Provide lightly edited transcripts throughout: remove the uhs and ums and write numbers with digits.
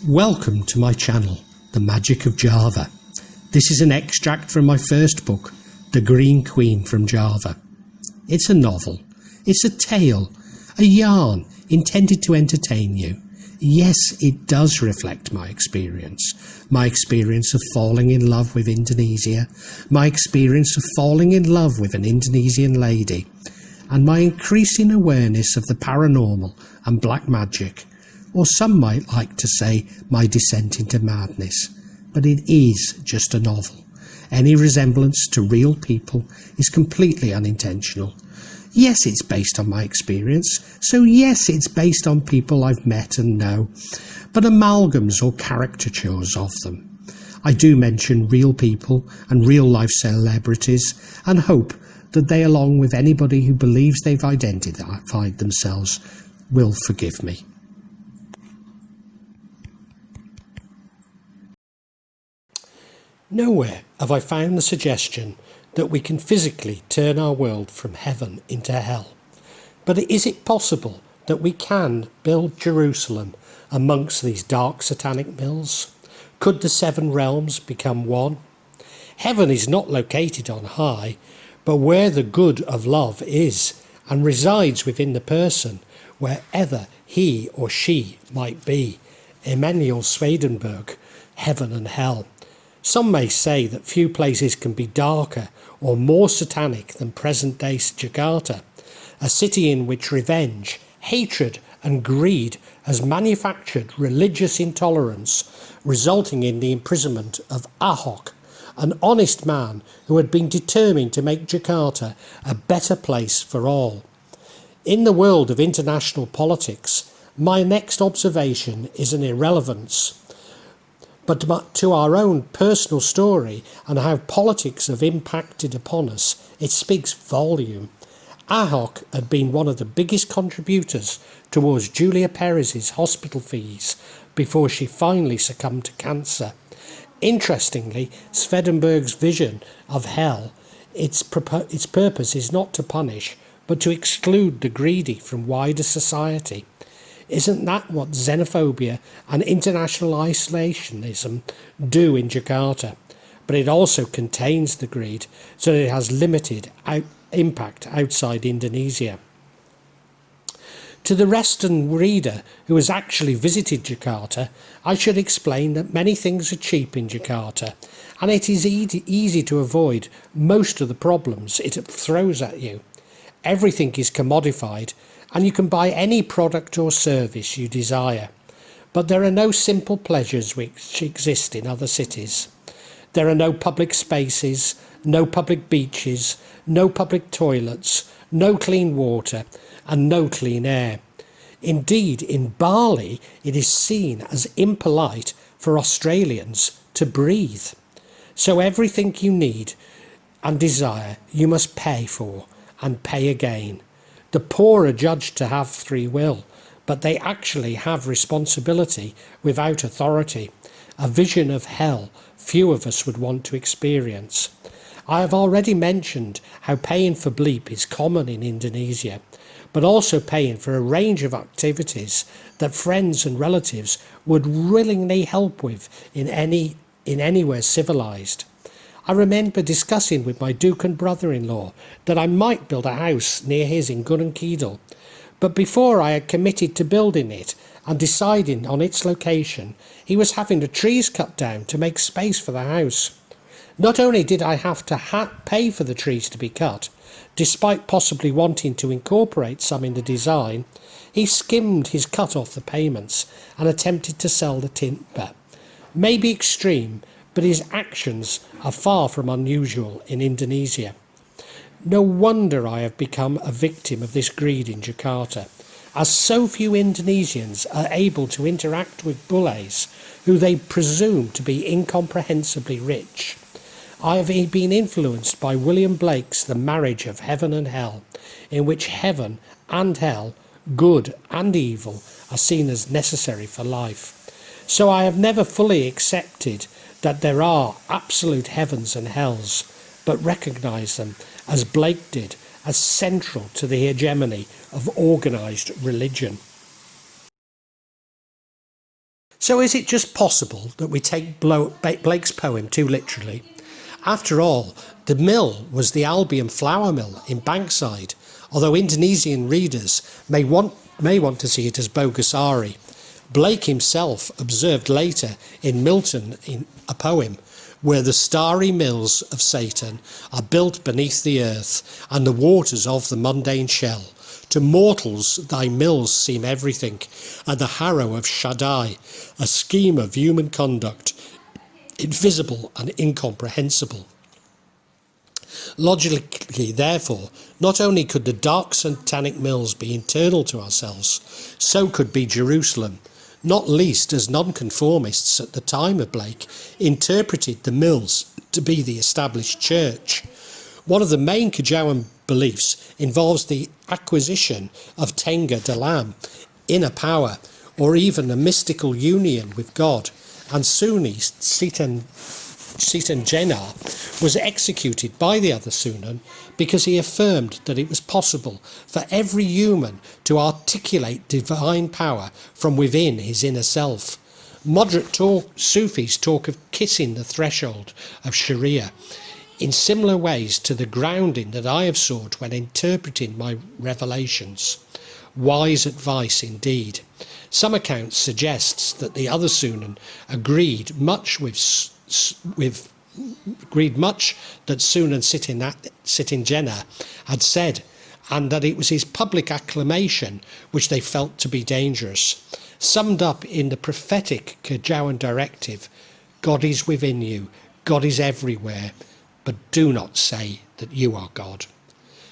Welcome to my channel, The Magic of Java. This is an extract from my first book, The Green Queen from Java. It's a novel, it's a tale, a yarn intended to entertain you. Yes, it does reflect my experience of falling in love with Indonesia, my experience of falling in love with an Indonesian lady, and my increasing awareness of the paranormal and black magic, or some might like to say my descent into madness. But it is just a novel. Any resemblance to real people is completely unintentional. Yes, it's based on my experience, so yes, it's based on people I've met and know, but amalgams or caricatures of them. I do mention real people and real-life celebrities and hope that they, along with anybody who believes they've identified themselves, will forgive me. Nowhere have I found the suggestion that we can physically turn our world from heaven into hell. But is it possible that we can build Jerusalem amongst these dark satanic mills? Could the seven realms become one? Heaven is not located on high, but where the good of love is and resides within the person, wherever he or she might be. Emanuel Swedenborg, Heaven and Hell. Some may say that few places can be darker or more satanic than present-day Jakarta, a city in which revenge, hatred and greed has manufactured religious intolerance, resulting in the imprisonment of Ahok, an honest man who had been determined to make Jakarta a better place for all. In the world of international politics, my next observation is an irrelevance. But to our own personal story and how politics have impacted upon us, it speaks volume. Ahok had been one of the biggest contributors towards Julia Perez's hospital fees before she finally succumbed to cancer. Interestingly, Swedenborg's vision of hell, its purpose is not to punish, but to exclude the greedy from wider society. Isn't that what xenophobia and international isolationism do in Jakarta? But it also contains the greed, so that it has limited impact outside Indonesia. To the Western reader who has actually visited Jakarta, I should explain that many things are cheap in Jakarta, and it is easy to avoid most of the problems it throws at you. Everything is commodified, and you can buy any product or service you desire. But there are no simple pleasures which exist in other cities. There are no public spaces, no public beaches, no public toilets, no clean water, and no clean air. Indeed, in Bali, it is seen as impolite for Australians to breathe. So everything you need and desire, you must pay for, and pay again. The poor are judged to have free will, but they actually have responsibility without authority, a vision of hell few of us would want to experience. I have already mentioned how paying for bleep is common in Indonesia, but also paying for a range of activities that friends and relatives would willingly help with in anywhere civilized. I remember discussing with my Duke and brother-in-law that I might build a house near his in Gunung Kidul, but before I had committed to building it and deciding on its location, he was having the trees cut down to make space for the house. Not only did I have to pay for the trees to be cut, despite possibly wanting to incorporate some in the design, he skimmed his cut off the payments and attempted to sell the timber. Maybe extreme, but his actions are far from unusual in Indonesia. No wonder I have become a victim of this greed in Jakarta, as so few Indonesians are able to interact with bules who they presume to be incomprehensibly rich. I have been influenced by William Blake's The Marriage of Heaven and Hell, in which heaven and hell, good and evil, are seen as necessary for life. So I have never fully accepted that there are absolute heavens and hells, but recognise them as Blake did, as central to the hegemony of organised religion. So is it just possible that we take Blake's poem too literally? After all, the mill was the Albion flour mill in Bankside, although Indonesian readers may want to see it as Bogasari. Blake himself observed later in Milton in a poem where the starry mills of Satan are built beneath the earth and the waters of the mundane shell. To mortals thy mills seem everything, and the harrow of Shaddai, a scheme of human conduct, invisible and incomprehensible. Logically, therefore, not only could the dark satanic mills be internal to ourselves, so could be Jerusalem, not least as nonconformists at the time of Blake interpreted the mills to be the established church. One of the main Kejawen beliefs involves the acquisition of Tenga Dalam, inner power, or even a mystical union with God, and Sunni Sitan Jenar was executed by the other Sunan because he affirmed that it was possible for every human to articulate divine power from within his inner self. Moderate Sufis talk of kissing the threshold of Sharia in similar ways to the grounding that I have sought when interpreting my revelations. Wise advice indeed. Some accounts suggests that the other Sunan agreed much that Sunan Sitin Jena had said, and that it was his public acclamation which they felt to be dangerous. Summed up in the prophetic Kejawen directive, God is within you, God is everywhere, but do not say that you are God.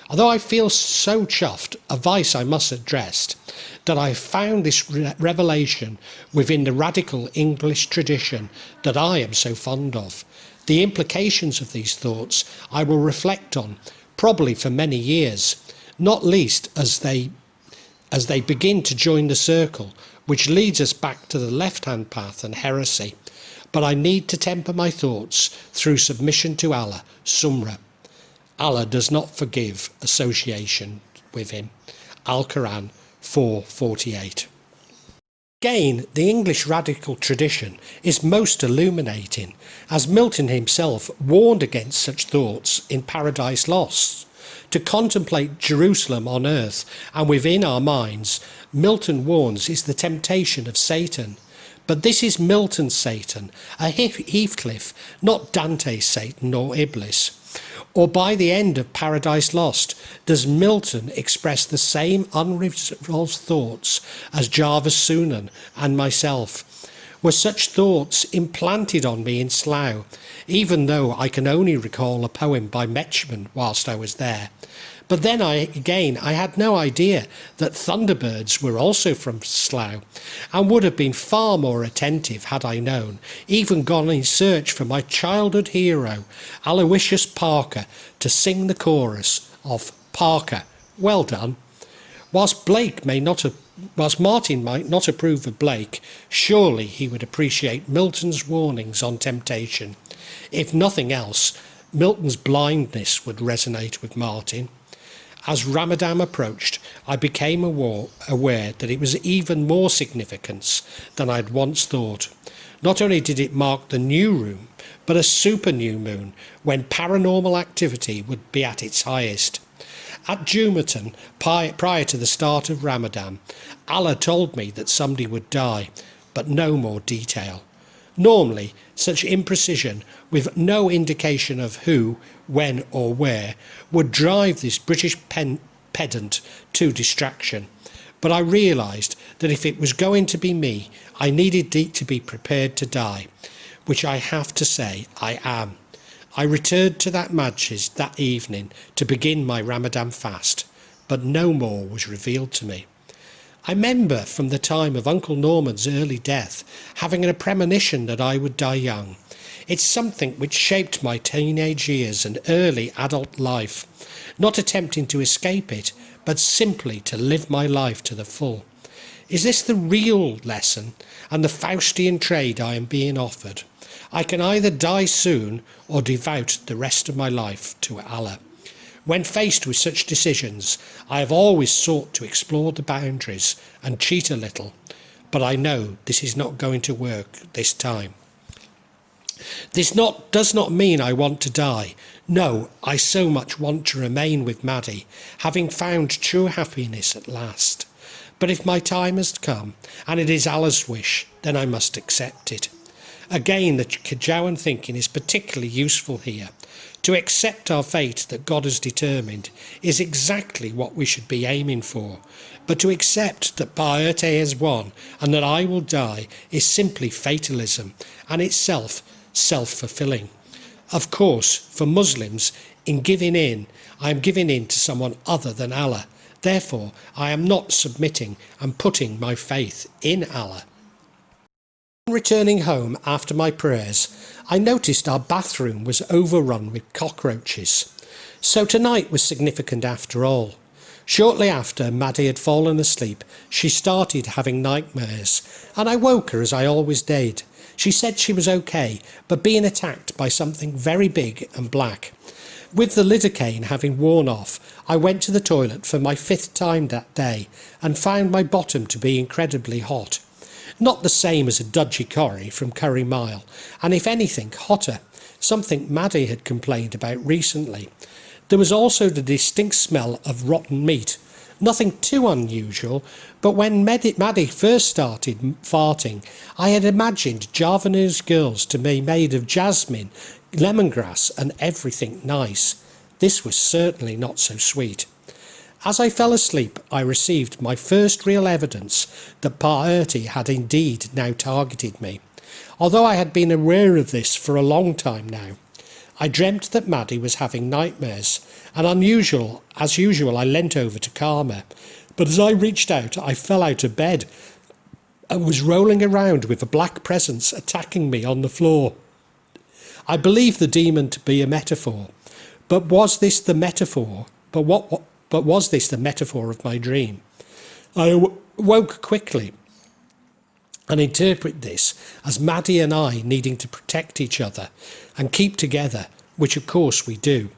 Although I feel so chuffed, a vice I must address, that I found this revelation within the radical English tradition that I am so fond of. The implications of these thoughts I will reflect on, probably for many years, not least as they begin to join the circle, which leads us back to the left-hand path and heresy. But I need to temper my thoughts through submission to Allah, Sumra. Allah does not forgive association with him. Al-Quran 4:48. Again, the English radical tradition is most illuminating, as Milton himself warned against such thoughts in Paradise Lost. To contemplate Jerusalem on earth and within our minds, Milton warns, is the temptation of Satan. But this is Milton's Satan, a Heathcliff, not Dante's Satan or Iblis. Or by the end of Paradise Lost, does Milton express the same unresolved thoughts as Jarvis Sunan and myself? Were such thoughts implanted on me in Slough, even though I can only recall a poem by Metchman whilst I was there? But then I had no idea that Thunderbirds were also from Slough, and would have been far more attentive had I known, even gone in search for my childhood hero, Aloysius Parker, to sing the chorus of Parker, well done. Whilst Martin might not approve of Blake, surely he would appreciate Milton's warnings on temptation. If nothing else, Milton's blindness would resonate with Martin. As Ramadan approached, I became aware that it was even more significance than I had once thought. Not only did it mark the new moon, but a super new moon, when paranormal activity would be at its highest. At Jumatan, prior to the start of Ramadan, Allah told me that somebody would die, but no more detail. Normally, such imprecision, with no indication of who, when or where, would drive this British pedant to distraction. But I realised that if it was going to be me, I needed to be prepared to die, which I have to say I am. I returned to that masjid that evening to begin my Ramadan fast, but no more was revealed to me. I remember from the time of Uncle Norman's early death having a premonition that I would die young. It's something which shaped my teenage years and early adult life, not attempting to escape it, but simply to live my life to the full. Is this the real lesson and the Faustian trade I am being offered? I can either die soon or devote the rest of my life to Allah. When faced with such decisions, I have always sought to explore the boundaries and cheat a little, but I know this is not going to work this time. Does not mean I want to die. No, I so much want to remain with Maddie, having found true happiness at last. But if my time has come, and it is Allah's wish, then I must accept it. Again, the Kajawan thinking is particularly useful here. To accept our fate that God has determined is exactly what we should be aiming for. But to accept that Ba'erte has won and that I will die is simply fatalism and itself self-fulfilling. Of course, for Muslims, in giving in, I am giving in to someone other than Allah. Therefore, I am not submitting and putting my faith in Allah. Returning home after my prayers, I noticed our bathroom was overrun with cockroaches. So tonight was significant after all. Shortly after Maddie had fallen asleep, she started having nightmares, and I woke her as I always did. She said she was okay, but being attacked by something very big and black. With the lidocaine having worn off, I went to the toilet for my 5th time that day and found my bottom to be incredibly hot. Not the same as a dodgy curry from Curry Mile, and if anything, hotter, something Maddie had complained about recently. There was also the distinct smell of rotten meat. Nothing too unusual, but when Maddie first started farting, I had imagined Javanese girls to be made of jasmine, lemongrass and everything nice. This was certainly not so sweet. As I fell asleep, I received my first real evidence that Ba'erte had indeed now targeted me, although I had been aware of this for a long time now. I dreamt that Maddie was having nightmares, and as usual I leant over to calm her, but as I reached out I fell out of bed and was rolling around with a black presence attacking me on the floor. I believe the demon to be a metaphor, but was this the metaphor? But was this the metaphor of my dream? I woke quickly and interpret this as Maddie and I needing to protect each other and keep together, which of course we do.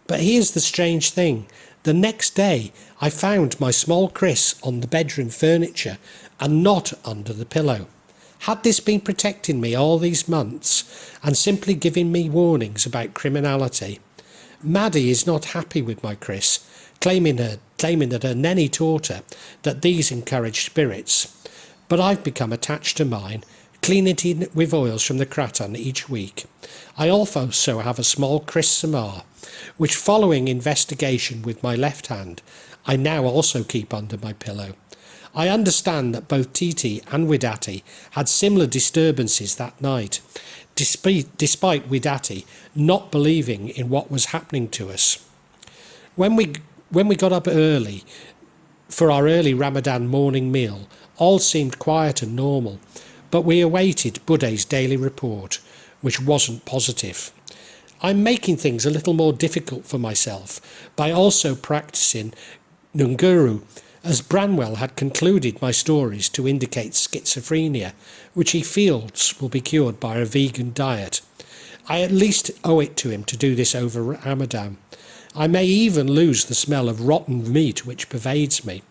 But here's the strange thing. The next day I found my small Chris on the bedroom furniture and not under the pillow. Had this been protecting me all these months and simply giving me warnings about criminality? Maddie is not happy with my Chris, claiming that her nanny taught her that these encourage spirits. But I've become attached to mine, cleaning it with oils from the kraton each week. I also have a small Chris Samar, which following investigation with my left hand, I now also keep under my pillow. I understand that both Titi and Widati had similar disturbances that night, despite Widati not believing in what was happening to us. When we got up early for our early Ramadan morning meal, all seemed quiet and normal, but we awaited Budde's daily report, which wasn't positive. I'm making things a little more difficult for myself by also practicing Nguru, as Branwell had concluded my stories to indicate schizophrenia, which he feels will be cured by a vegan diet. I at least owe it to him to do this over Ramadan. I may even lose the smell of rotten meat which pervades me.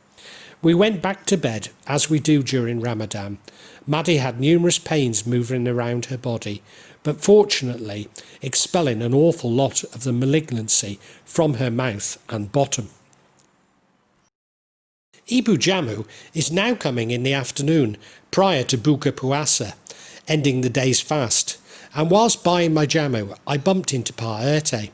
We went back to bed, as we do during Ramadan. Maddie had numerous pains moving around her body, but fortunately expelling an awful lot of the malignancy from her mouth and bottom. Ibu Jamu is now coming in the afternoon, prior to Buka Puasa, ending the day's fast, and whilst buying my jamu, I bumped into Ba'erte.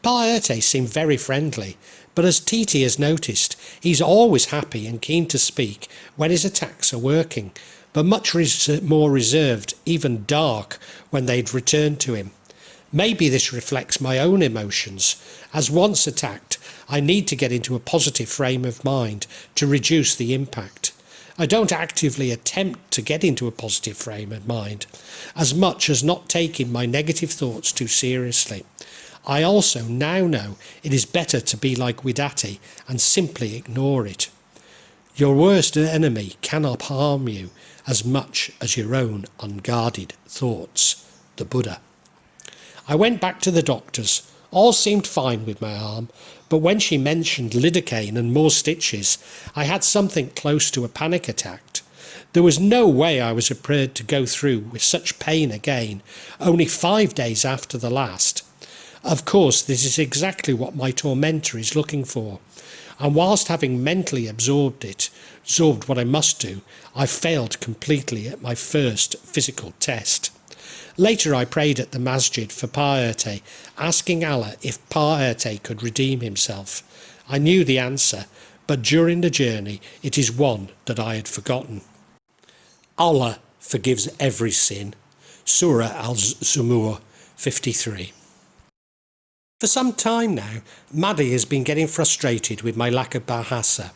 Ba'erte seemed very friendly, but as Titi has noticed, he's always happy and keen to speak when his attacks are working, but much more reserved, even dark, when they'd returned to him. Maybe this reflects my own emotions, as once attacked, I need to get into a positive frame of mind to reduce the impact. I don't actively attempt to get into a positive frame of mind, as much as not taking my negative thoughts too seriously. I also now know it is better to be like Widati and simply ignore it. Your worst enemy cannot harm you as much as your own unguarded thoughts. The Buddha. I went back to the doctors. All seemed fine with my arm, but when she mentioned lidocaine and more stitches, I had something close to a panic attack. There was no way I was prepared to go through with such pain again, only 5 days after the last. Of course, this is exactly what my tormentor is looking for, and whilst having mentally absorbed what I must do, I failed completely at my first physical test. Later I prayed at the masjid for piety, asking Allah if piety could redeem himself. I knew the answer, but during the journey it is one that I had forgotten. Allah forgives every sin. Surah Al-Zumur 53. For some time now, Maddie has been getting frustrated with my lack of bahasa.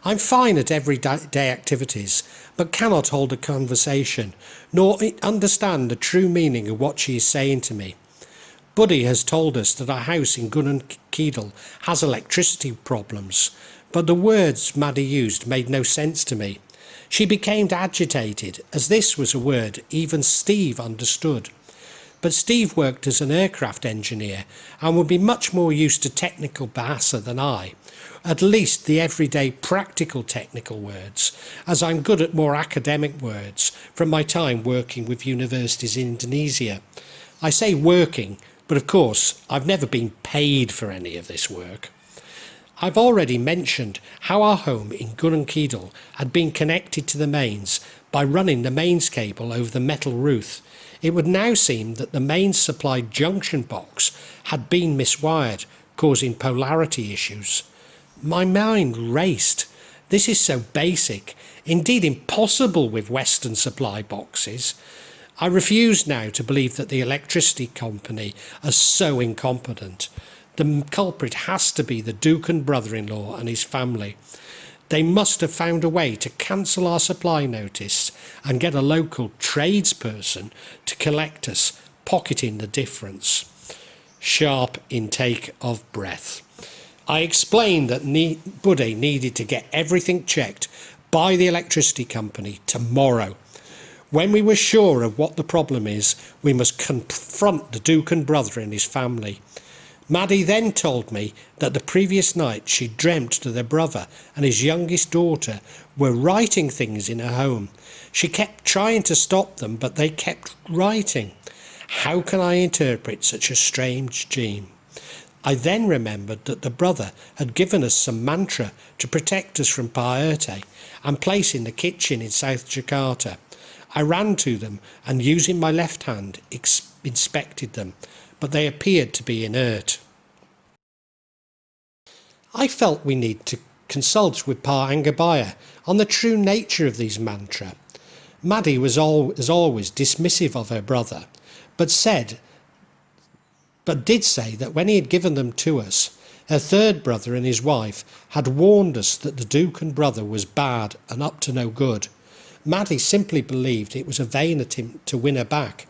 I'm fine at everyday activities, but cannot hold a conversation, nor understand the true meaning of what she is saying to me. Buddy has told us that our house in Gunn Keedle has electricity problems, but the words Maddie used made no sense to me. She became agitated, as this was a word even Steve understood. But Steve worked as an aircraft engineer and would be much more used to technical bahasa than I, at least the everyday practical technical words, as I'm good at more academic words from my time working with universities in Indonesia. I say working, but of course I've never been paid for any of this work. I've already mentioned how our home in Gunn Keedle had been connected to the mains by running the mains cable over the metal roof. It would now seem that the mains supplied junction box had been miswired, causing polarity issues. My mind raced. This is so basic, indeed impossible with Western supply boxes. I refuse now to believe that the electricity company are so incompetent. The culprit has to be the Duke and brother-in-law and his family. They must have found a way to cancel our supply notice and get a local tradesperson to collect us, pocketing the difference. Sharp intake of breath. I explained that Buddy needed to get everything checked by the electricity company tomorrow. When we were sure of what the problem is, we must confront the Duke and brother and his family. Maddie then told me that the previous night she dreamt that their brother and his youngest daughter were writing things in her home. She kept trying to stop them, but they kept writing. How can I interpret such a strange dream? I then remembered that the brother had given us some mantra to protect us from piety and place in the kitchen in South Jakarta. I ran to them and, using my left hand, inspected them, but they appeared to be inert. I felt we need to consult with Pa Anggabaya on the true nature of these mantra. Maddie was as always dismissive of her brother, but did say that when he had given them to us, her third brother and his wife had warned us that the Duke and brother was bad and up to no good. Maddie simply believed it was a vain attempt to win her back.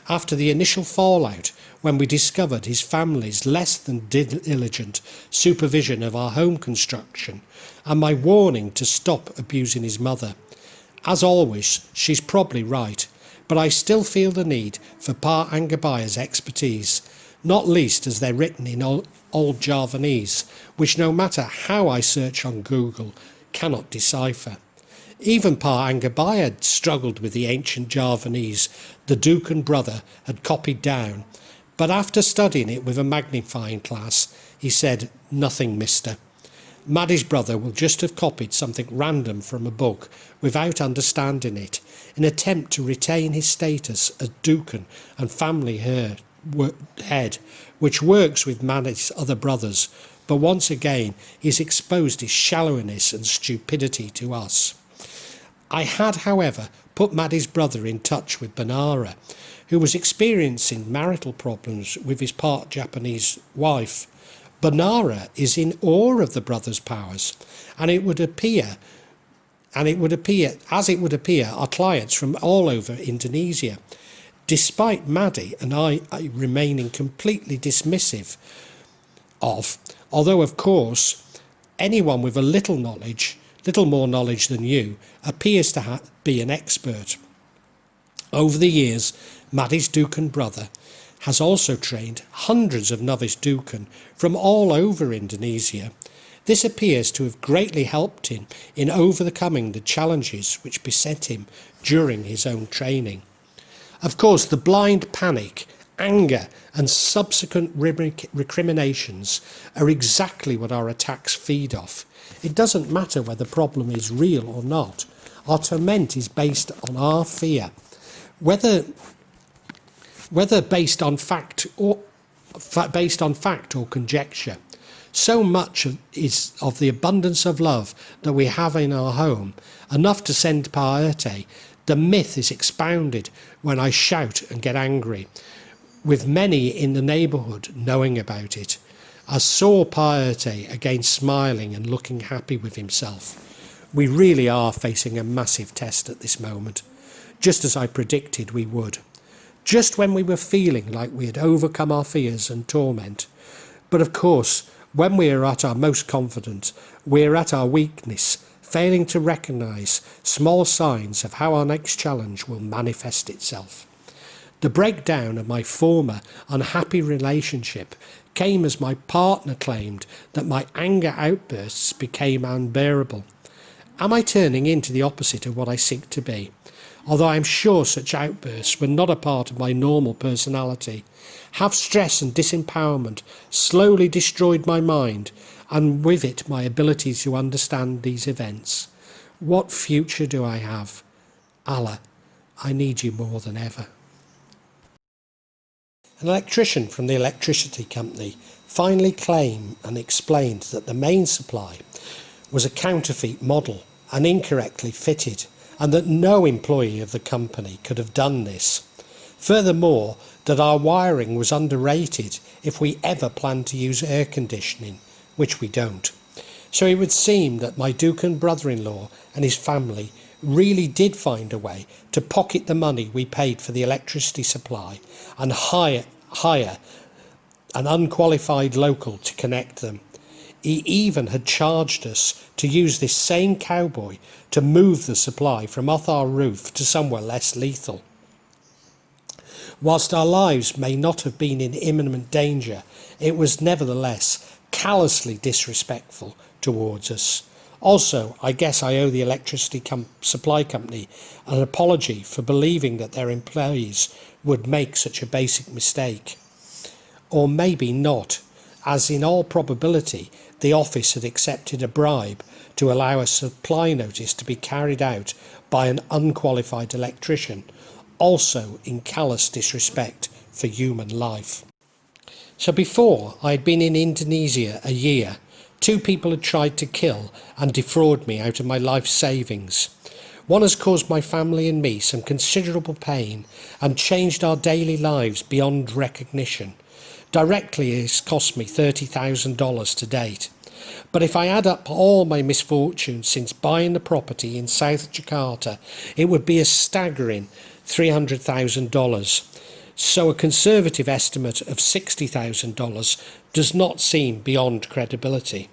After the initial fallout, when we discovered his family's less than diligent supervision of our home construction, and my warning to stop abusing his mother. As always, she's probably right, but I still feel the need for Pa Anggabaya's expertise, not least as they're written in old Javanese, which no matter how I search on Google, cannot decipher. Even Pa Anggabaya struggled with the ancient Javanese the Duke and brother had copied down, but after studying it with a magnifying glass, he said, "Nothing, mister. Maddie's brother will just have copied something random from a book without understanding it, in an attempt to retain his status as Duke and family head, which works with Maddie's other brothers, but once again he's exposed his shallowness and stupidity to us." I had, however, put Maddie's brother in touch with Banara, who was experiencing marital problems with his part Japanese wife. Banara is in awe of the brother's powers, and it would appear, are clients from all over Indonesia, despite Maddie and I remaining completely dismissive of, although of course anyone with a little more knowledge than you appears to be an expert. Over the years, Maddie's Duke and brother has also trained hundreds of novice Dukan from all over Indonesia. This appears to have greatly helped him in overcoming the challenges which beset him during his own training. Of course, the blind panic, anger and subsequent recriminations are exactly what our attacks feed off. It doesn't matter whether the problem is real or not. Our torment is based on our fear, whether based on fact or conjecture. So much is of the abundance of love that we have in our home, enough to send piety. The myth is expounded when I shout and get angry, with many in the neighbourhood knowing about it. I saw piety again smiling and looking happy with himself. We really are facing a massive test at this moment, just as I predicted we would. Just when we were feeling like we had overcome our fears and torment. But of course, when we are at our most confident, we are at our weakness, failing to recognise small signs of how our next challenge will manifest itself. The breakdown of my former unhappy relationship came as my partner claimed that my anger outbursts became unbearable. Am I turning into the opposite of what I seek to be? Although I am sure such outbursts were not a part of my normal personality, have stress and disempowerment slowly destroyed my mind, and with it my ability to understand these events? What future do I have? Allah, I need you more than ever. An electrician from the electricity company finally claimed and explained that the main supply was a counterfeit model and incorrectly fitted, and that no employee of the company could have done this. Furthermore, that our wiring was underrated if we ever planned to use air conditioning, which we don't. So it would seem that my Dukan brother-in-law and his family really did find a way to pocket the money we paid for the electricity supply and hire an unqualified local to connect them. He even had charged us to use this same cowboy to move the supply from off our roof to somewhere less lethal. Whilst our lives may not have been in imminent danger, it was nevertheless callously disrespectful towards us. Also, I guess I owe the electricity supply company an apology for believing that their employees would make such a basic mistake. Or maybe not, as in all probability the office had accepted a bribe to allow a supply notice to be carried out by an unqualified electrician, also in callous disrespect for human life. So before I had been in Indonesia a year, 2 people had tried to kill and defraud me out of my life savings. One has caused my family and me some considerable pain and changed our daily lives beyond recognition. Directly it has cost me $30,000 to date. But if I add up all my misfortunes since buying the property in South Jakarta, it would be a staggering $300,000. So a conservative estimate of $60,000 does not seem beyond credibility.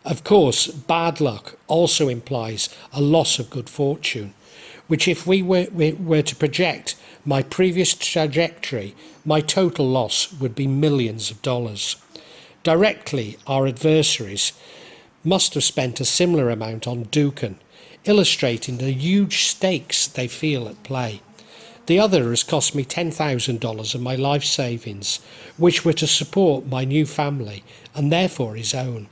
Of course, bad luck also implies a loss of good fortune, which if we were to project my previous trajectory, my total loss would be millions of dollars. Directly, our adversaries must have spent a similar amount on Dukan, illustrating the huge stakes they feel at play. The other has cost me $10,000 of my life savings, which were to support my new family and therefore his own.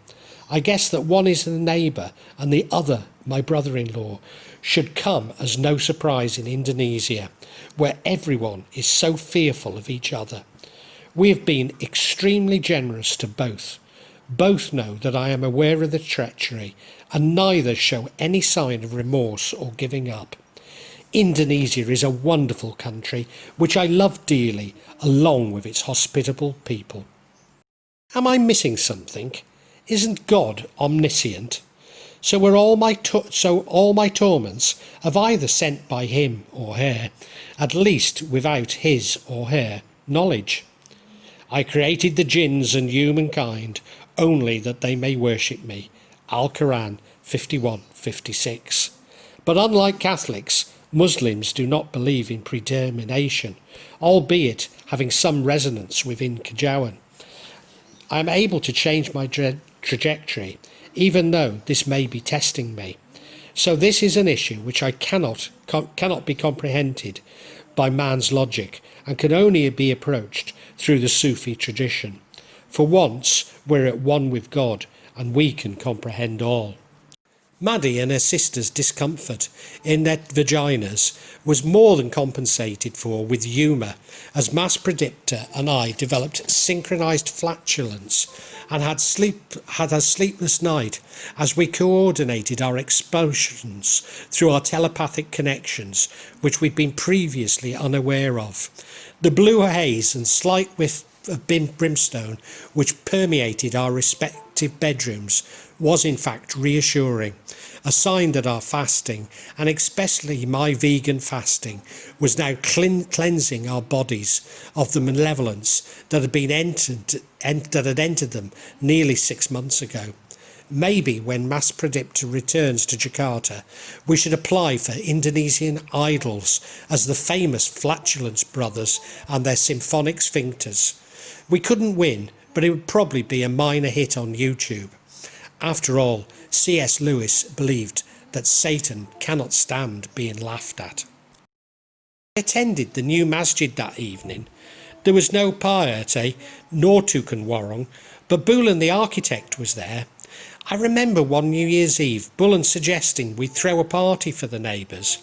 I guess that one is the neighbour and the other my brother-in-law should come as no surprise in Indonesia, where everyone is so fearful of each other. We have been extremely generous to both. Both know that I am aware of the treachery, and neither show any sign of remorse or giving up. Indonesia is a wonderful country, which I love dearly, along with its hospitable people. Am I missing something? Isn't God omniscient? So were all my torments have either sent by him or her, at least without his or her knowledge. I created the jinns and humankind only that they may worship me. Al-Quran 51:56. But unlike Catholics, Muslims do not believe in predetermination, albeit having some resonance within Kajawan. I am able to change my trajectory, even though this may be testing me. So this is an issue which I cannot be comprehended by man's logic, and can only be approached through the Sufi tradition. For once we're at one with God, and we can comprehend all. Maddie and her sister's discomfort in their vaginas was more than compensated for with humour, as Mass Predictor and I developed synchronised flatulence and had a sleepless night as we coordinated our explosions through our telepathic connections, which we'd been previously unaware of. The blue haze and slight whiff of brimstone which permeated our respective bedrooms was in fact reassuring, a sign that our fasting, and especially my vegan fasting, was now cleansing our bodies of the malevolence that had entered them nearly 6 months ago. Maybe when Mass Predictor returns to Jakarta, we should apply for Indonesian idols as the famous Flatulence Brothers and their symphonic sphincters. We couldn't win, but it would probably be a minor hit on YouTube. After all, C.S. Lewis believed that Satan cannot stand being laughed at. I attended the new masjid that evening. There was no piety nor Tukun Warong, but Bulan the architect was there. I remember one New Year's Eve, Bulan suggesting we throw a party for the neighbours,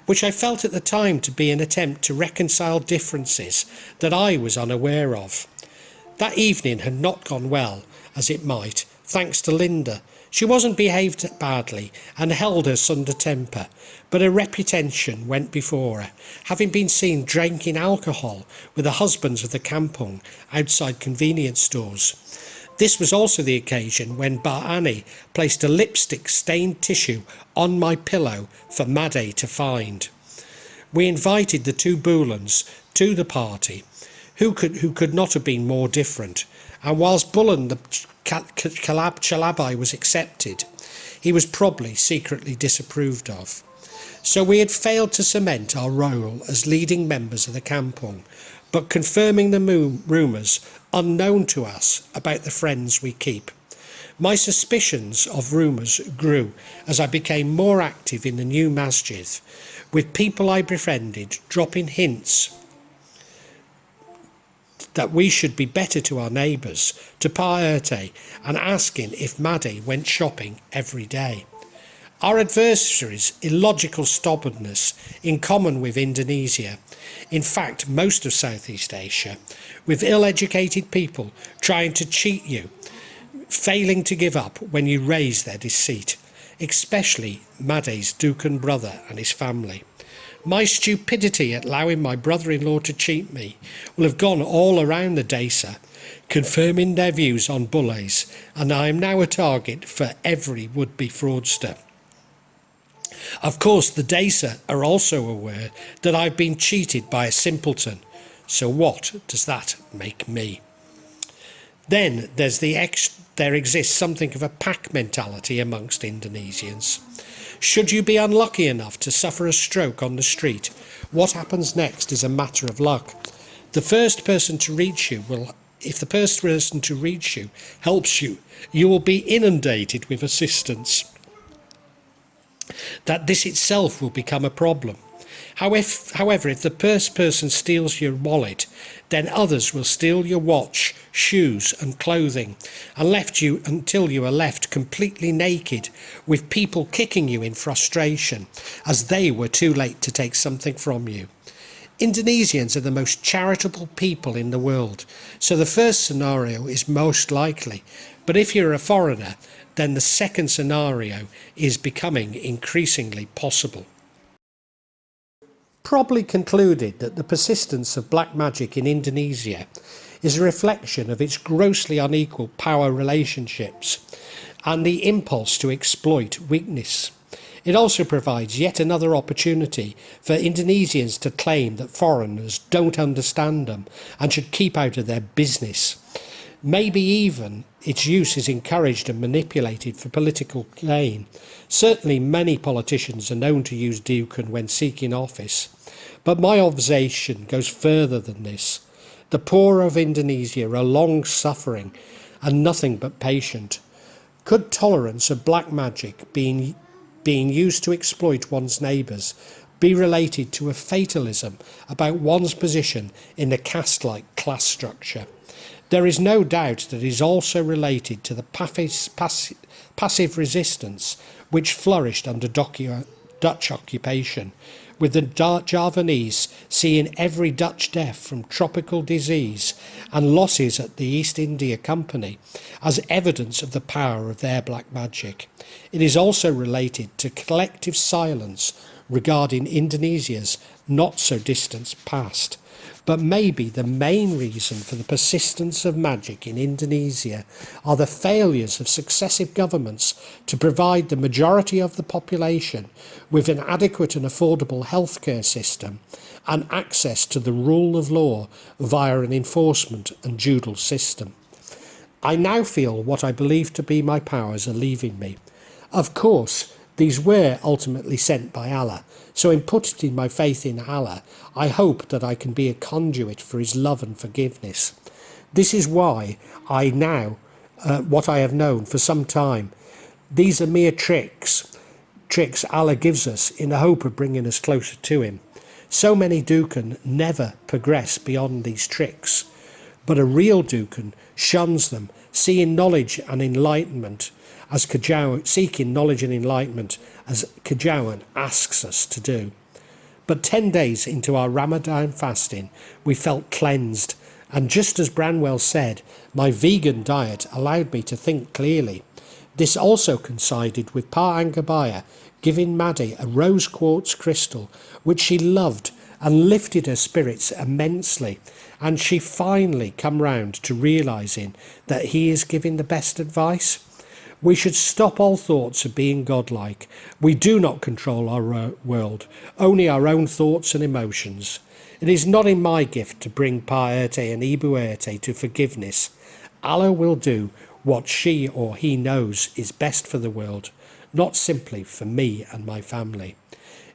which I felt at the time to be an attempt to reconcile differences that I was unaware of. That evening had not gone well, as it might, thanks to Linda. She wasn't behaved badly and held her Sunday temper, but her reputation went before her, having been seen drinking alcohol with the husbands of the kampung outside convenience stores. This was also the occasion when Ba Annie placed a lipstick-stained tissue on my pillow for Made to find. We invited the two Bulans to the party, who could not have been more different, and whilst Bulan the Chalabai was accepted, he was probably secretly disapproved of. So we had failed to cement our role as leading members of the kampung, but confirming the rumours unknown to us about the friends we keep. My suspicions of rumours grew as I became more active in the new masjid, with people I befriended dropping hints that we should be better to our neighbours, to piety, and asking if Maddie went shopping every day. Our adversaries' illogical stubbornness, in common with Indonesia, in fact most of Southeast Asia, with ill-educated people trying to cheat you, failing to give up when you raise their deceit, especially Maddie's Dukan brother and his family. My stupidity at allowing my brother-in-law to cheat me will have gone all around the Desa, confirming their views on bullies, and I am now a target for every would-be fraudster. Of course, the Desa are also aware that I've been cheated by a simpleton, so what does that make me? Then there exists something of a pack mentality amongst Indonesians. Should you be unlucky enough to suffer a stroke on the street, what happens next is a matter of luck. If the first person to reach you helps you, you will be inundated with assistance. That this itself will become a problem. However, if the first person steals your wallet, then others will steal your watch, shoes and clothing, and left you until you are left completely naked, with people kicking you in frustration, as they were too late to take something from you. Indonesians are the most charitable people in the world, so the first scenario is most likely, but if you're a foreigner, then the second scenario is becoming increasingly possible. Probably concluded that the persistence of black magic in Indonesia is a reflection of its grossly unequal power relationships and the impulse to exploit weakness. It also provides yet another opportunity for Indonesians to claim that foreigners don't understand them and should keep out of their business. Maybe even its use is encouraged and manipulated for political gain. Certainly many politicians are known to use Dukan when seeking office. But my observation goes further than this. The poor of Indonesia are long-suffering and nothing but patient. Could tolerance of black magic being used to exploit one's neighbours be related to a fatalism about one's position in the caste-like class structure? There is no doubt that it is also related to the passive resistance which flourished under Dutch occupation, with the Javanese seeing every Dutch death from tropical disease and losses at the East India Company as evidence of the power of their black magic. It is also related to collective silence regarding Indonesia's not-so-distant past. But maybe the main reason for the persistence of magic in Indonesia are the failures of successive governments to provide the majority of the population with an adequate and affordable healthcare system and access to the rule of law via an enforcement and judicial system. I now feel what I believe to be my powers are leaving me. Of course, these were ultimately sent by Allah, so in putting my faith in Allah, I hope that I can be a conduit for his love and forgiveness. This is why I now, what I have known for some time, these are mere tricks Allah gives us in the hope of bringing us closer to him. So many Dukan never progress beyond these tricks, but a real Dukan shuns them, seeking knowledge and enlightenment as Kajawan asks us to do. But 10 days into our Ramadan fasting, we felt cleansed, and just as Branwell said, my vegan diet allowed me to think clearly. This also coincided with Pa Angabaya giving Maddie a rose quartz crystal, which she loved and lifted her spirits immensely, and she finally come round to realising that he is giving the best advice. We should stop all thoughts of being godlike. We do not control our world, only our own thoughts and emotions. It is not in my gift to bring Pa Erte and Ibu Erte to forgiveness. Allah will do what she or he knows is best for the world, not simply for me and my family.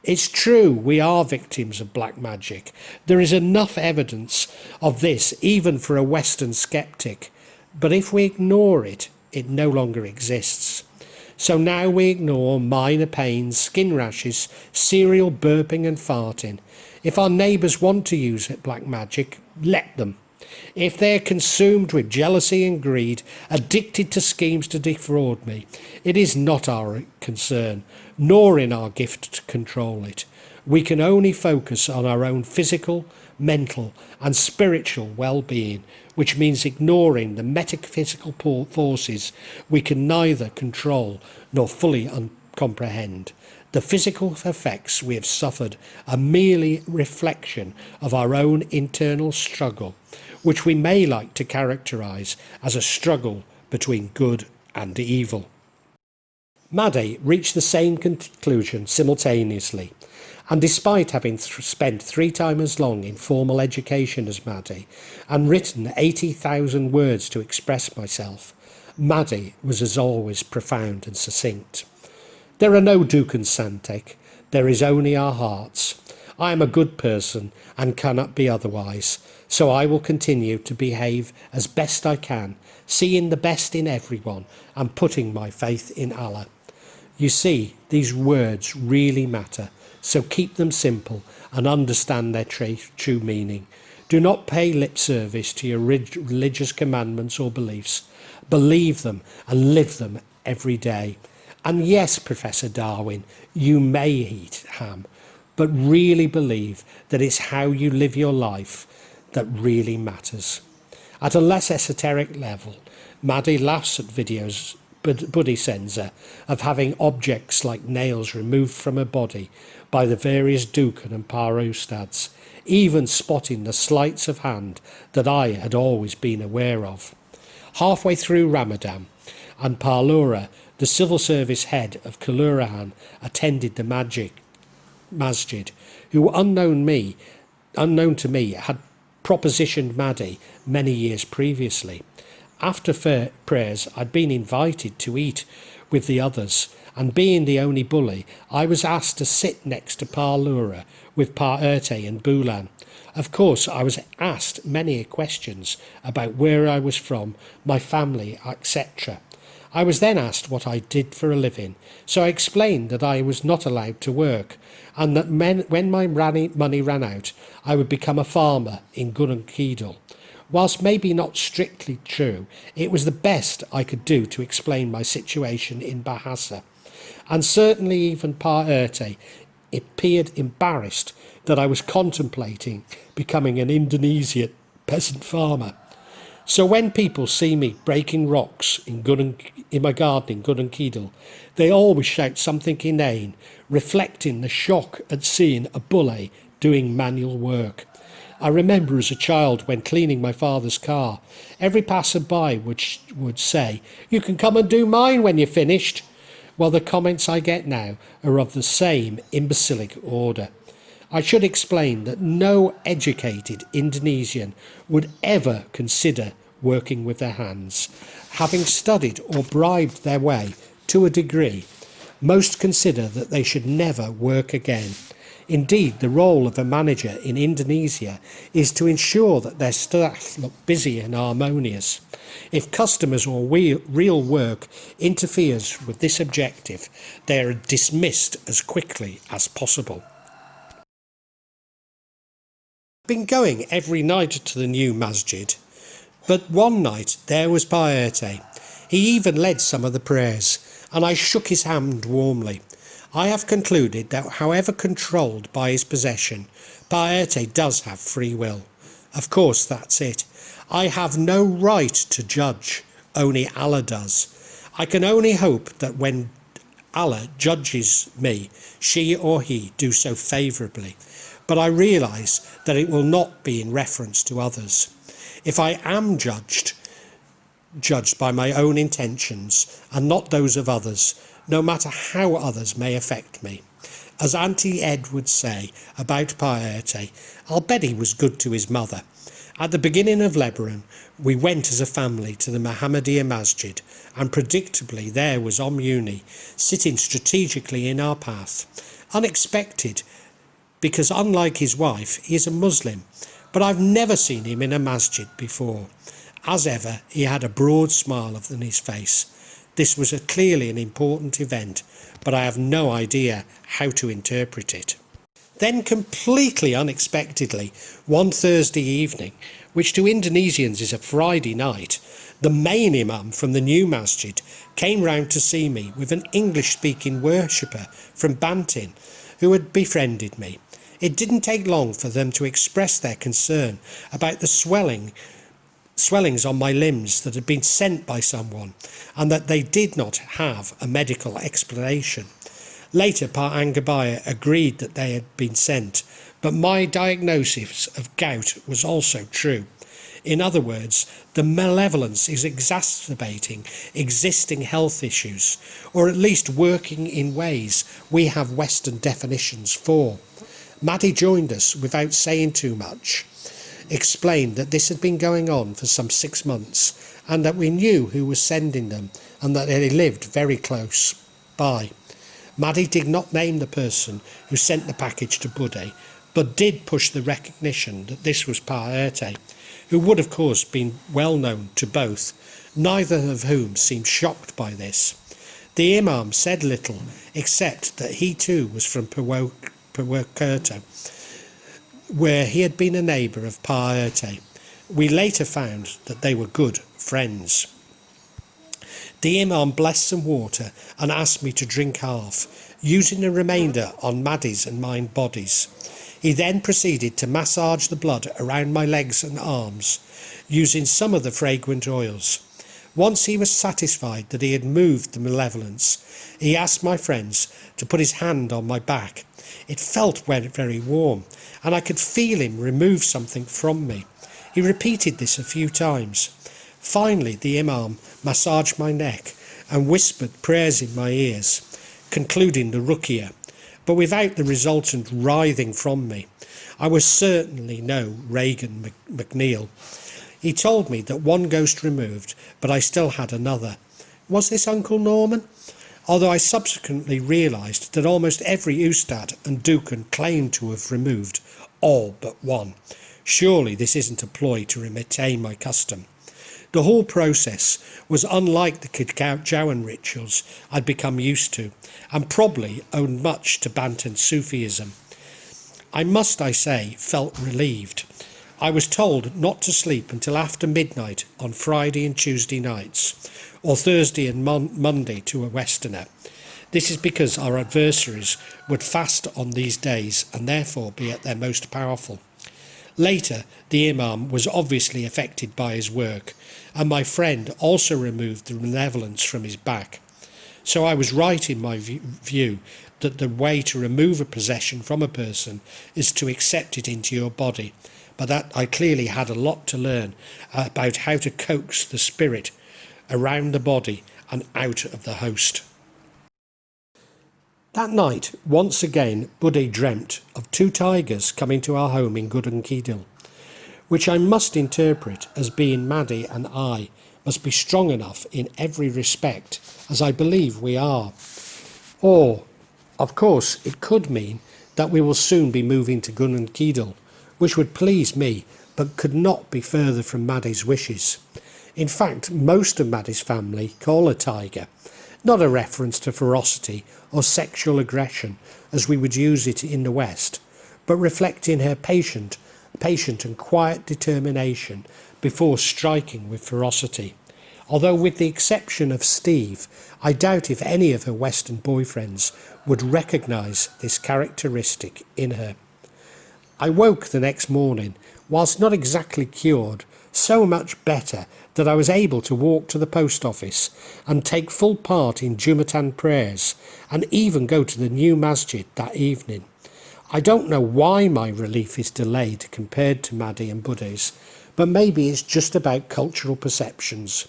It's true we are victims of black magic. There is enough evidence of this even for a Western skeptic. But if we ignore it, it no longer exists. So now we ignore minor pains, skin rashes, serial burping and farting. If our neighbours want to use black magic, let them. If they're consumed with jealousy and greed, addicted to schemes to defraud me, it is not our concern, nor in our gift to control it. We can only focus on our own physical, mental and spiritual well-being, which means ignoring the metaphysical forces we can neither control nor fully comprehend. The physical effects we have suffered are merely reflection of our own internal struggle, which we may like to characterise as a struggle between good and evil. Maddie reached the same conclusion simultaneously, and despite having spent 3 times as long in formal education as Maddie and written 80,000 words to express myself, Maddie was as always profound and succinct. There are no Dukan Santek, there is only our hearts. I am a good person and cannot be otherwise, so I will continue to behave as best I can, seeing the best in everyone and putting my faith in Allah. You see, these words really matter, so keep them simple and understand their true meaning. Do not pay lip service to your religious commandments or beliefs. Believe them and live them every day. And yes, Professor Darwin, you may eat ham, but really believe that it's how you live your life that really matters. At a less esoteric level, Maddie laughs at videos Buddy sends her of having objects like nails removed from her body by the various Dukan and Paro Ustads, even spotting the sleights of hand that I had always been aware of. Halfway through Ramadan, and Parlura, the civil service head of Kelurahan, attended the masjid, who unknown to me had propositioned Maddie many years previously. After prayers, I'd been invited to eat with the others, and being the only bully, I was asked to sit next to Pa Lura with Pa Urte and Bulan. Of course, I was asked many questions about where I was from, my family, etc. I was then asked what I did for a living, so I explained that I was not allowed to work, and that when my money ran out, I would become a farmer in Gurunkeedle. Whilst maybe not strictly true, it was the best I could do to explain my situation in Bahasa. And certainly even Pa Urte appeared embarrassed that I was contemplating becoming an Indonesian peasant farmer. So when people see me breaking rocks in my garden in Gurunkeedle, they always shout something inane, reflecting the shock at seeing a bully doing manual work. I remember as a child when cleaning my father's car, every passer-by would say, "You can come and do mine when you're finished." Well, the comments I get now are of the same imbecilic order. I should explain that no educated Indonesian would ever consider working with their hands. Having studied or bribed their way to a degree, most consider that they should never work again. Indeed, the role of a manager in Indonesia is to ensure that their staff look busy and harmonious. If customers or real work interferes with this objective, they are dismissed as quickly as possible. I've been going every night to the new masjid, but one night there was Pa Urte. He even led some of the prayers, and I shook his hand warmly. I have concluded that however controlled by his possession, Pa Urte does have free will. Of course, that's it. I have no right to judge, only Allah does. I can only hope that when Allah judges me, she or he do so favourably, but I realise that it will not be in reference to others. If I am judged by my own intentions and not those of others, no matter how others may affect me. As Auntie Ed would say about Pa Urte, I'll bet he was good to his mother. At the beginning of Lebanon, we went as a family to the Muhammadiyah Masjid, and predictably there was Uni sitting strategically in our path. Unexpected, because unlike his wife, he is a Muslim, but I've never seen him in a masjid before. As ever, he had a broad smile on his face. This was clearly an important event, but I have no idea how to interpret it. Then completely unexpectedly, one Thursday evening, which to Indonesians is a Friday night, the main imam from the new masjid came round to see me with an English-speaking worshipper from Bantin who had befriended me. It didn't take long for them to express their concern about the swellings on my limbs that had been sent by someone, and that they did not have a medical explanation. Later, Pa Anggabaya agreed that they had been sent, but my diagnosis of gout was also true. In other words, the malevolence is exacerbating existing health issues, or at least working in ways we have Western definitions for. Maddie joined us without saying too much, explained that this had been going on for some 6 months, and that we knew who was sending them, and that they lived very close by. Maddie did not name the person who sent the package to Budde, but did push the recognition that this was Pa Urte, who would of course been well known to both, neither of whom seemed shocked by this. The Imam said little, except that he too was from Purwokerto, where he had been a neighbour of Pa Urte. We later found that they were good friends. The Imam blessed some water and asked me to drink half, using the remainder on Maddie's and mine bodies. He then proceeded to massage the blood around my legs and arms, using some of the fragrant oils. Once he was satisfied that he had moved the malevolence, he asked my friends to put his hand on my back. It felt very warm, and I could feel him remove something from me. He repeated this a few times. Finally, the Imam massaged my neck and whispered prayers in my ears, concluding the ruqyah, but without the resultant writhing from me. I was certainly no Reagan McNeil. He told me that one ghost removed, but I still had another. Was this Uncle Norman? Although I subsequently realised that almost every Ustad and Dukan claimed to have removed all but one. Surely this isn't a ploy to retain my custom. The whole process was unlike the Kidjawan rituals I'd become used to, and probably owed much to Bantan Sufism. I say, felt relieved. I was told not to sleep until after midnight on Friday and Tuesday nights, or Thursday and Monday to a Westerner. This is because our adversaries would fast on these days and therefore be at their most powerful. Later, the Imam was obviously affected by his work, and my friend also removed the malevolence from his back. So I was right in my view that the way to remove a possession from a person is to accept it into your body, but that I clearly had a lot to learn about how to coax the spirit around the body and out of the host. That night, once again, Buddy dreamt of 2 tigers coming to our home in Gudankidil, which I must interpret as being Maddie and I must be strong enough in every respect, as I believe we are. Or, of course, it could mean that we will soon be moving to Gudankidil, which would please me, but could not be further from Maddie's wishes. In fact, most of Maddie's family call her tiger, not a reference to ferocity or sexual aggression as we would use it in the West, but reflecting her patient and quiet determination before striking with ferocity. Although with the exception of Steve, I doubt if any of her Western boyfriends would recognise this characteristic in her. I woke the next morning, whilst not exactly cured, so much better that I was able to walk to the post office and take full part in Jumatan prayers and even go to the new masjid that evening. I don't know why my relief is delayed compared to Maddie and Buddy's, but maybe it's just about cultural perceptions.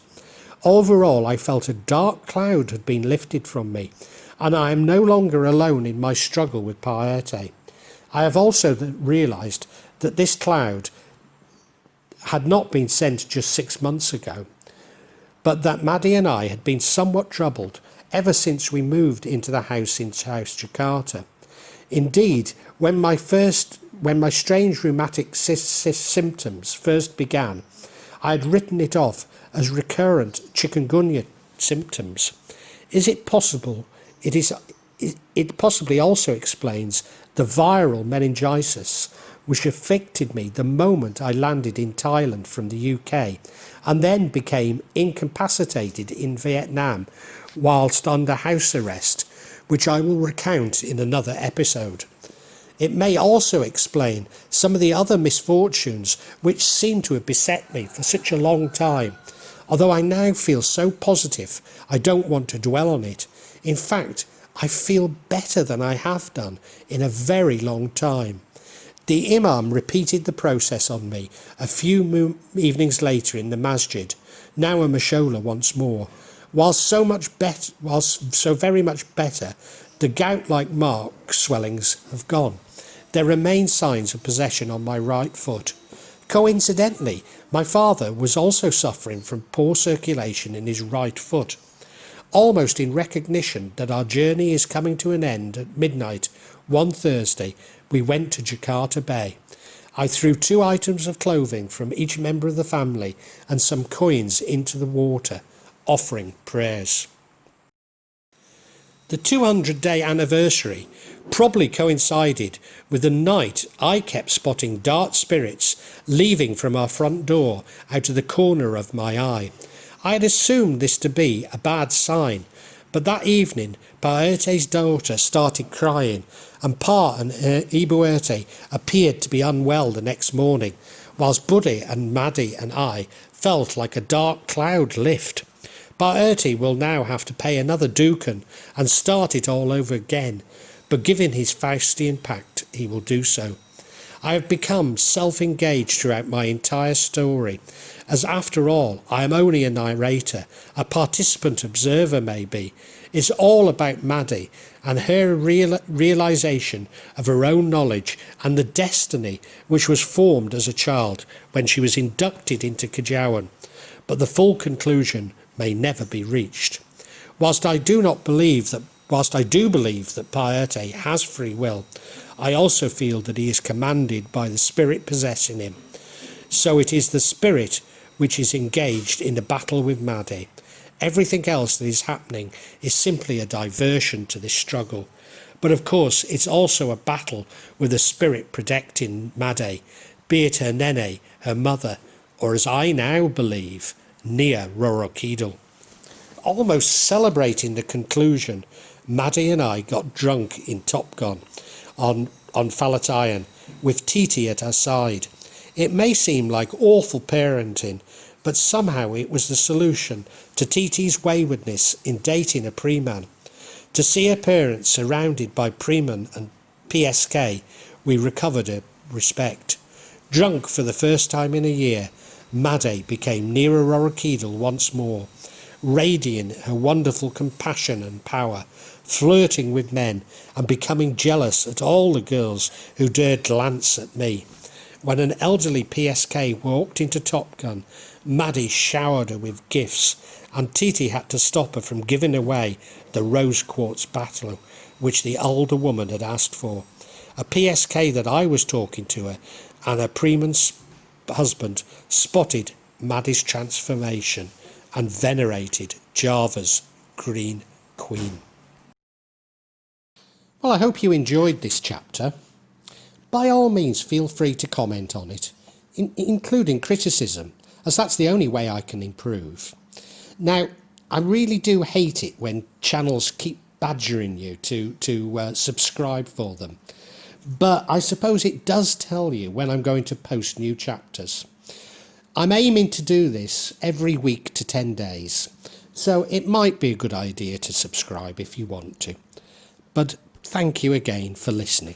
Overall, I felt a dark cloud had been lifted from me, and I am no longer alone in my struggle with piety. I have also realised that this cloud had not been sent just 6 months ago, but that Maddie and I had been somewhat troubled ever since we moved into the house in South Jakarta. Indeed, when my strange rheumatic symptoms first began, I had written it off as recurrent chikungunya symptoms. Is it possible? It possibly also explains the viral meningitis which affected me the moment I landed in Thailand from the UK and then became incapacitated in Vietnam whilst under house arrest, which I will recount in another episode. It may also explain some of the other misfortunes which seem to have beset me for such a long time, although I now feel so positive I don't want to dwell on it. In fact, I feel better than I have done in a very long time. The Imam repeated the process on me a few evenings later in the masjid, now a Musholla once more. Whilst so very much better, the gout-like mark swellings have gone. There remain signs of possession on my right foot. Coincidentally, my father was also suffering from poor circulation in his right foot. Almost in recognition that our journey is coming to an end at midnight one Thursday, we went to Jakarta Bay. I threw 2 items of clothing from each member of the family and some coins into the water, offering prayers. The 200-day anniversary probably coincided with the night I kept spotting dark spirits leaving from our front door out of the corner of my eye. I had assumed this to be a bad sign, but that evening Paerte's daughter started crying, and Pa and Ibuerte appeared to be unwell the next morning, whilst Buddy and Maddie and I felt like a dark cloud lift. Paerte will now have to pay another dukan and start it all over again, but given his Faustian pact, he will do so. I have become self-engaged throughout my entire story, as after all, I am only a narrator, a participant observer maybe, It's all about Maddie and her realisation of her own knowledge and the destiny which was formed as a child when she was inducted into Kajawan, but the full conclusion may never be reached. Whilst I do believe that Paerte has free will, I also feel that he is commanded by the spirit possessing him. So it is the spirit which is engaged in the battle with Maddie. Everything else that is happening is simply a diversion to this struggle. But of course, it's also a battle with the spirit protecting Maddie, be it her nene, her mother, or as I now believe, Nia Rorokidal. Almost celebrating the conclusion, Maddie and I got drunk in Top Gun on Falatayan with Titi at our side. It may seem like awful parenting, but somehow it was the solution to Titi's waywardness in dating a pre-man. To see her parents surrounded by pre-man and PSK, we recovered her respect. Drunk for the first time in a year, Maddie became Nira Rorokidal once more, radiant her wonderful compassion and power, flirting with men and becoming jealous at all the girls who dared glance at me. When an elderly PSK walked into Top Gun, Maddie showered her with gifts, and Titi had to stop her from giving away the rose quartz battle which the older woman had asked for. A PSK that I was talking to her and her preman's husband spotted Maddie's transformation and venerated Java's Green Queen. Well, I hope you enjoyed this chapter. By all means, feel free to comment on it, including criticism, as that's the only way I can improve. Now, I really do hate it when channels keep badgering you to subscribe for them, but I suppose it does tell you when I'm going to post new chapters. I'm aiming to do this every week to 10 days, so it might be a good idea to subscribe if you want to. But thank you again for listening.